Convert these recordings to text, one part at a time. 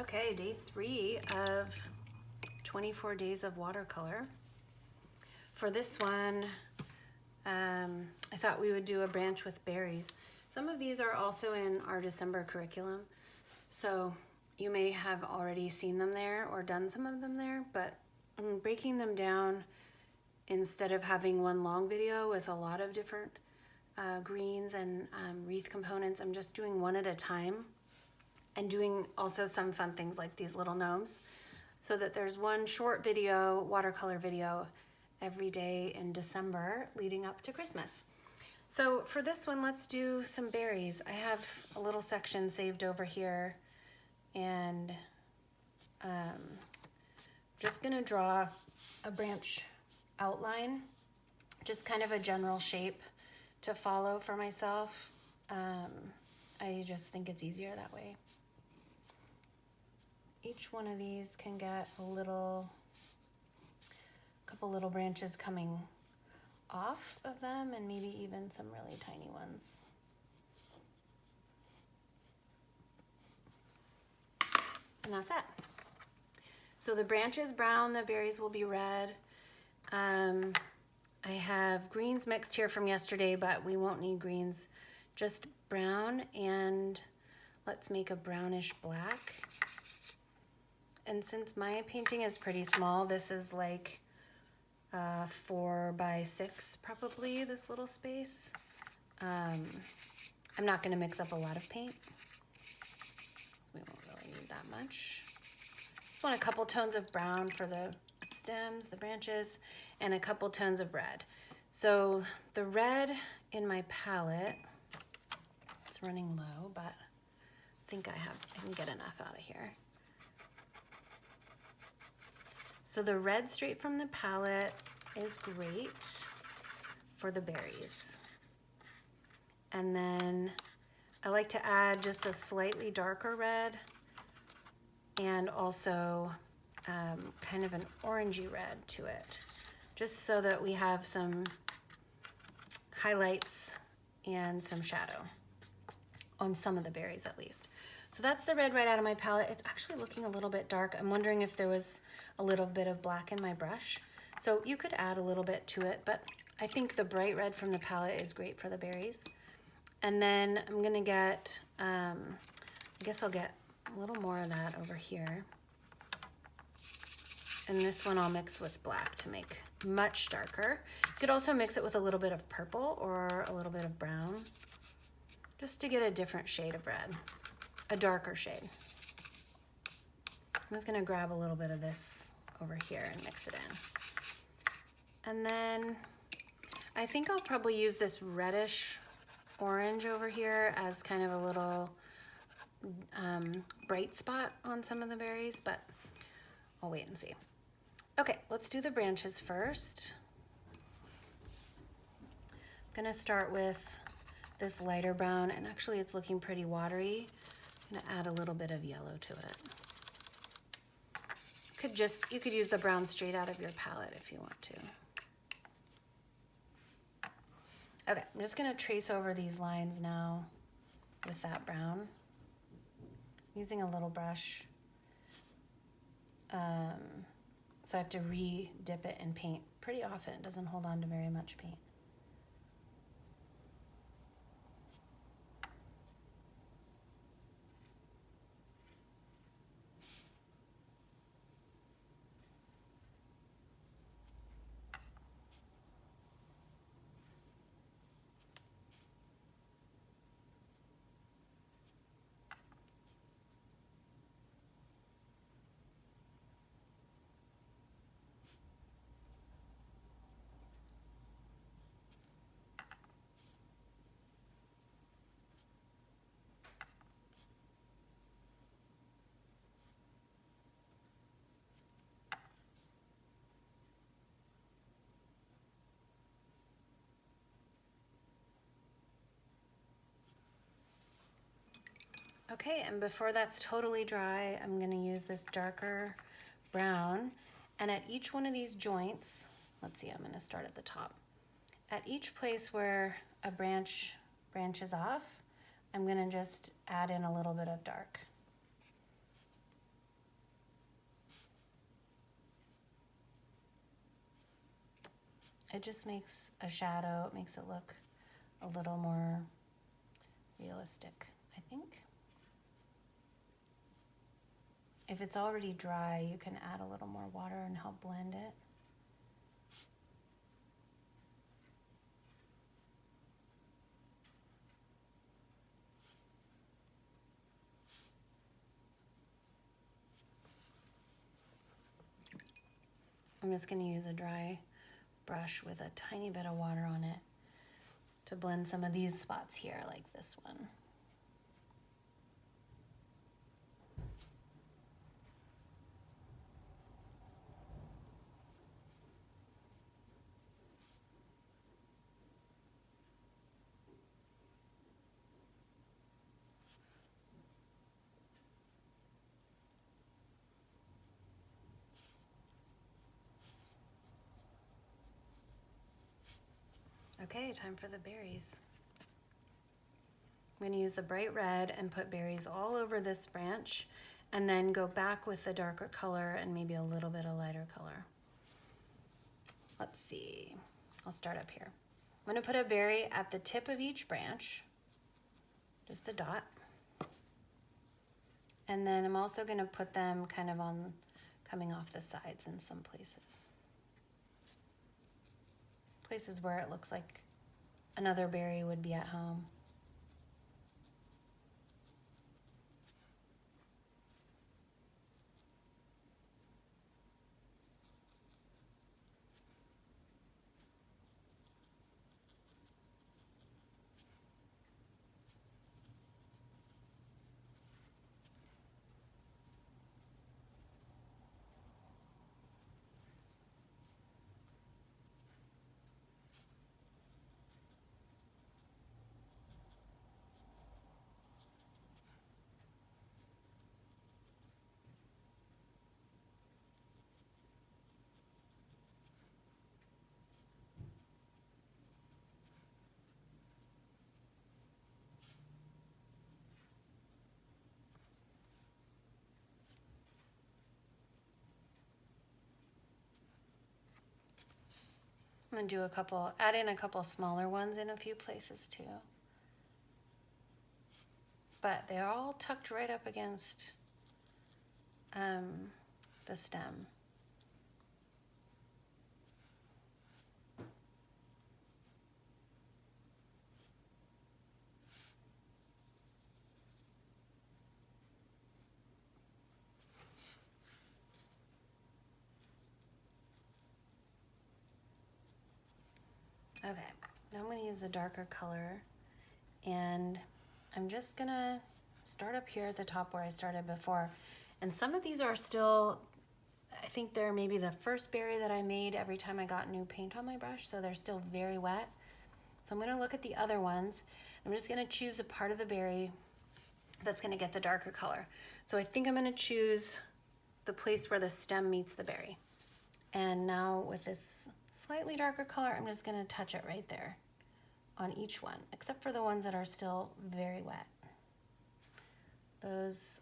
Okay, day 3 of 24 Days of Watercolor. For this one, I thought we would do a branch with berries. Some of these are also in our December curriculum, so you may have already seen them there or done some of them there, but I'm breaking them down instead of having one long video with a lot of different greens and wreath components. I'm just doing one at a time and doing also some fun things like these little gnomes, so that there's one short video, watercolor video, every day in December leading up to Christmas. So for this one, let's do some berries. I have a little section saved over here, and just gonna draw a branch outline, just kind of a general shape to follow for myself. I just think it's easier that way. Each one of these can get a couple little branches coming off of them, and maybe even some really tiny ones. And that's it. So the branch is brown, the berries will be red. I have greens mixed here from yesterday, but we won't need greens, just brown, and let's make a brownish black. And since my painting is pretty small, this is like 4 by 6 probably, this little space. I'm not gonna mix up a lot of paint. We won't really need that much. Just want a couple tones of brown for the stems, the branches, and a couple tones of red. So the red in my palette, it's running low, but I think I can get enough out of here. So the red straight from the palette is great for the berries. And then I like to add just a slightly darker red, and also kind of an orangey red to it, just so that we have some highlights and some shadow on some of the berries at least. So that's the red right out of my palette. It's actually looking a little bit dark. I'm wondering if there was a little bit of black in my brush. So you could add a little bit to it, but I think the bright red from the palette is great for the berries. And then I'm gonna get, I guess I'll get a little more of that over here. And this one I'll mix with black to make much darker. You could also mix it with a little bit of purple or a little bit of brown, just to get a different shade of red. A darker shade. I'm just gonna grab a little bit of this over here and mix it in. And then I think I'll probably use this reddish orange over here as kind of a little bright spot on some of the berries, but I'll wait and see. Okay, let's do the branches first. I'm gonna start with this lighter brown, and actually it's looking pretty watery. I'm gonna add a little bit of yellow to it. You could use the brown straight out of your palette if you want to. Okay, I'm just gonna trace over these lines now with that brown, using a little brush. So I have to re-dip it in paint pretty often. It doesn't hold on to very much paint. Okay, and before that's totally dry, I'm gonna use this darker brown, and at each one of these joints, let's see, I'm gonna start at the top. At each place where a branch branches off, I'm gonna just add in a little bit of dark. It just makes a shadow, it makes it look a little more realistic, I think. If it's already dry, you can add a little more water and help blend it. I'm just going to use a dry brush with a tiny bit of water on it to blend some of these spots here, like this one. Okay, time for the berries. I'm going to use the bright red and put berries all over this branch, and then go back with the darker color and maybe a little bit of lighter color. Let's see. I'll start up here. I'm going to put a berry at the tip of each branch, just a dot. And then I'm also going to put them kind of on, coming off the sides in some places. Places where it looks like another berry would be at home. I'm going to do add in a couple smaller ones in a few places too. But they're all tucked right up against the stem. Okay, now I'm going to use the darker color, and I'm just going to start up here at the top where I started before. And some of these are still, I think they're maybe the first berry that I made every time I got new paint on my brush, so they're still very wet. So I'm going to look at the other ones. I'm just going to choose a part of the berry that's going to get the darker color. So I think I'm going to choose the place where the stem meets the berry. And now with this slightly darker color, I'm just going to touch it right there on each one, except for the ones that are still very wet. Those,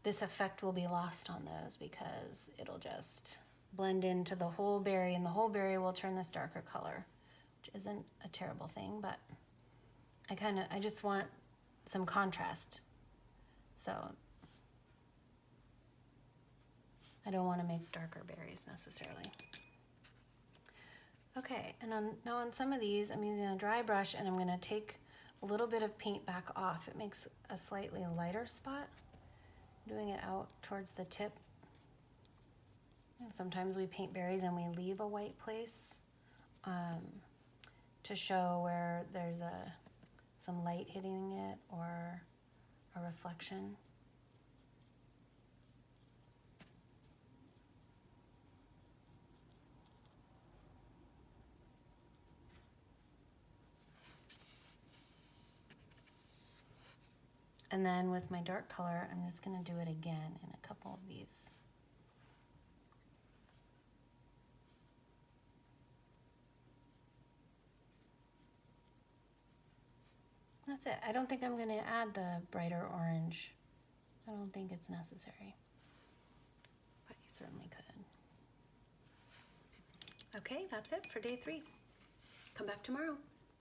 this effect will be lost on those because it'll just blend into the whole berry, and the whole berry will turn this darker color, which isn't a terrible thing, but I just want some contrast. So I don't want to make darker berries necessarily. Okay, and now on some of these, I'm using a dry brush, and I'm going to take a little bit of paint back off. It makes a slightly lighter spot, doing it out towards the tip. And sometimes we paint berries and we leave a white place to show where there's some light hitting it or a reflection. And then with my dark color, I'm just going to do it again in a couple of these. That's it. I don't think I'm going to add the brighter orange. I don't think it's necessary, but you certainly could. Okay, that's it for day 3. Come back tomorrow.